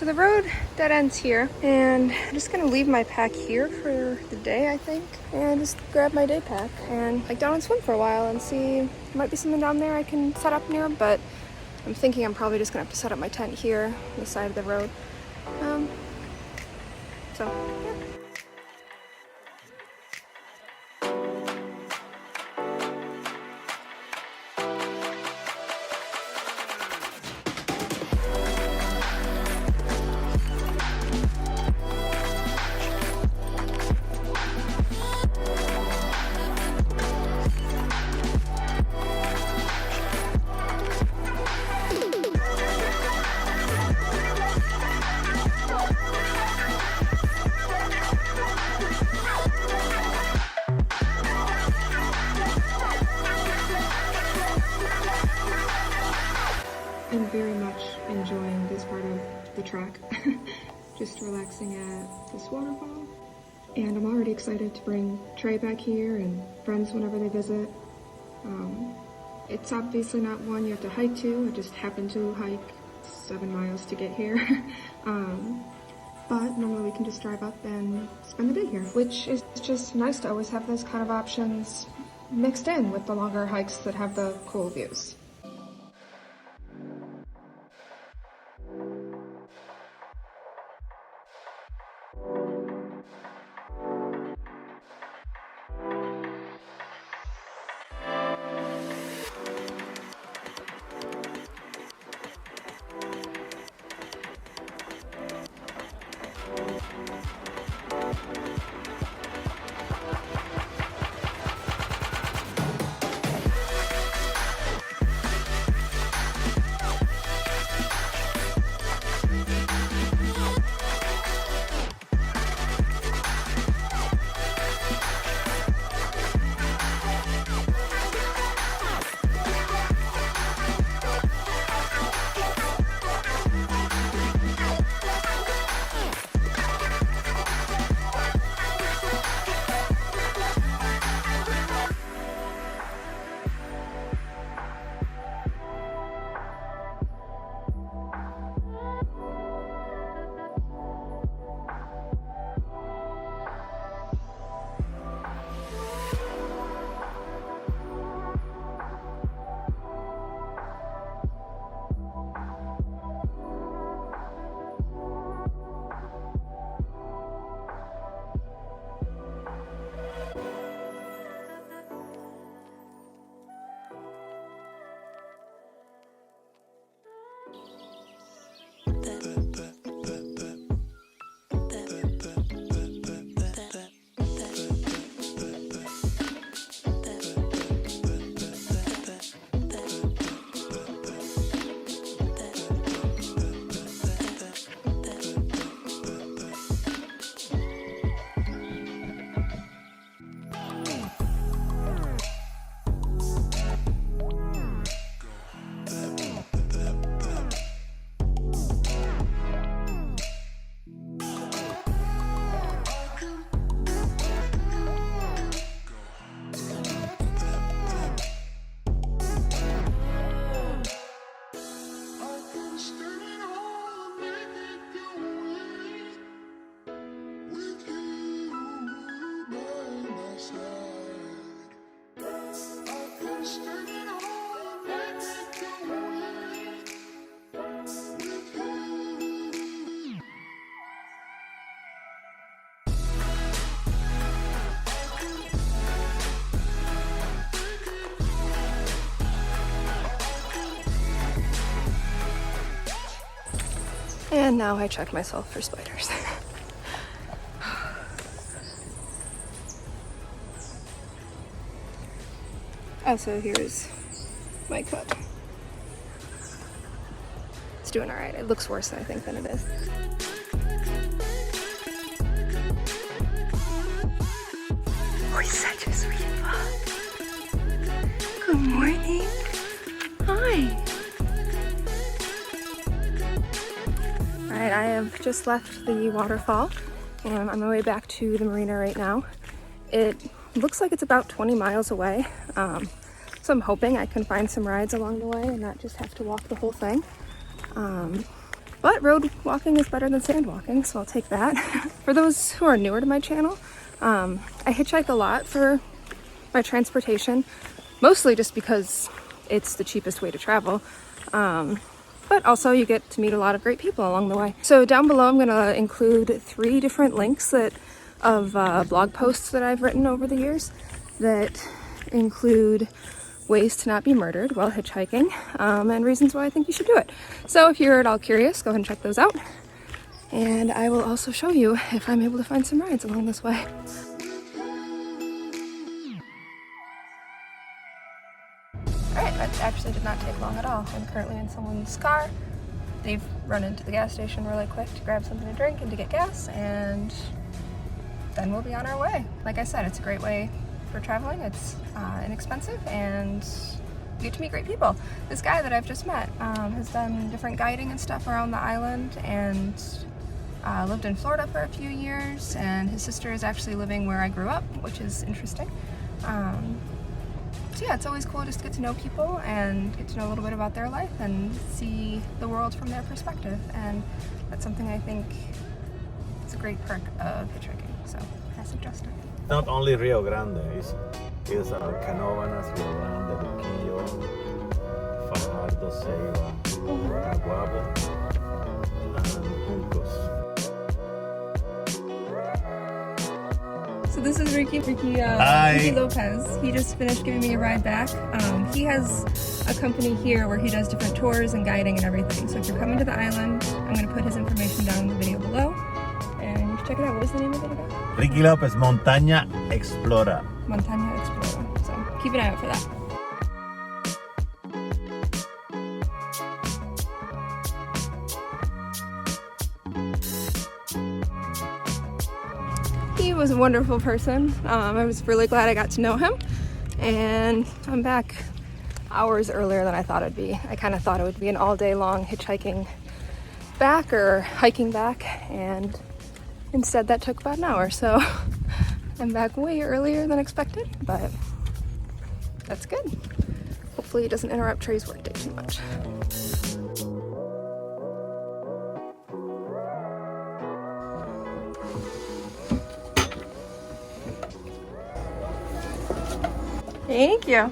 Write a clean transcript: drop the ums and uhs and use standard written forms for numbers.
So the road dead ends here, and I'm just gonna leave my pack here for the day, I think, and just grab my day pack and like down and swim for a while and see. There might be something down there I can set up near, but I'm thinking I'm probably just gonna have to set up my tent here on the side of the road. So yeah. I'm very much enjoying this part of the trek, just relaxing at this waterfall. And I'm already excited to bring Trey back here and friends whenever they visit. It's obviously not one you have to hike to. I just happened to hike 7 miles to get here. But normally we can just drive up and spend the day here, which is just nice to always have those kind of options mixed in with the longer hikes that have the cool views. And now I check myself for spiders. Also, here's my cup. It's doing all right. It looks worse, I think, than it is. Oh, he's such a sweet bug. Good morning. Hi. Alright, I have just left the waterfall and I'm on my way back to the marina right now. It looks like it's about 20 miles away, so I'm hoping I can find some rides along the way and not just have to walk the whole thing. But road walking is better than sand walking, so I'll take that. For those who are newer to my channel, I hitchhike a lot for my transportation, mostly just because it's the cheapest way to travel. But also you get to meet a lot of great people along the way. So down below I'm gonna include 3 different links of blog posts that I've written over the years that include ways to not be murdered while hitchhiking, and reasons why I think you should do it. So if you're at all curious, go ahead and check those out. And I will also show you if I'm able to find some rides along this way. Alright, that actually did not take long at all. I'm currently in someone's car. They've run into the gas station really quick to grab something to drink and to get gas, and then we'll be on our way. Like I said, it's a great way for traveling. It's inexpensive, and you get to meet great people. This guy that I've just met has done different guiding and stuff around the island, and lived in Florida for a few years, and his sister is actually living where I grew up, which is interesting. So yeah, it's always cool just to get to know people and get to know a little bit about their life and see the world from their perspective, and that's something I think is a great perk of hitchhiking, so I suggest it. Not only Rio Grande, it's Canóvanas, Rio Grande, Luquillo, Fajardo, Ceiba, Naguabo, and Juncos. So this is Ricky Lopez. He just finished giving me a ride back. He has a company here where he does different tours and guiding and everything. So if you're coming to the island, I'm going to put his information down in the video below, and you can check it out. What was the name of it again? Ricky Lopez, Montaña Explora. Montaña Explora. So keep an eye out for that. He was a wonderful person. I was really glad I got to know him, and I'm back hours earlier than I thought it'd be. I kind of thought it would be an all day long hitchhiking back or hiking back, and instead that took about an hour, so I'm back way earlier than expected, but that's good. Hopefully it doesn't interrupt Trey's workday too much. Thank you.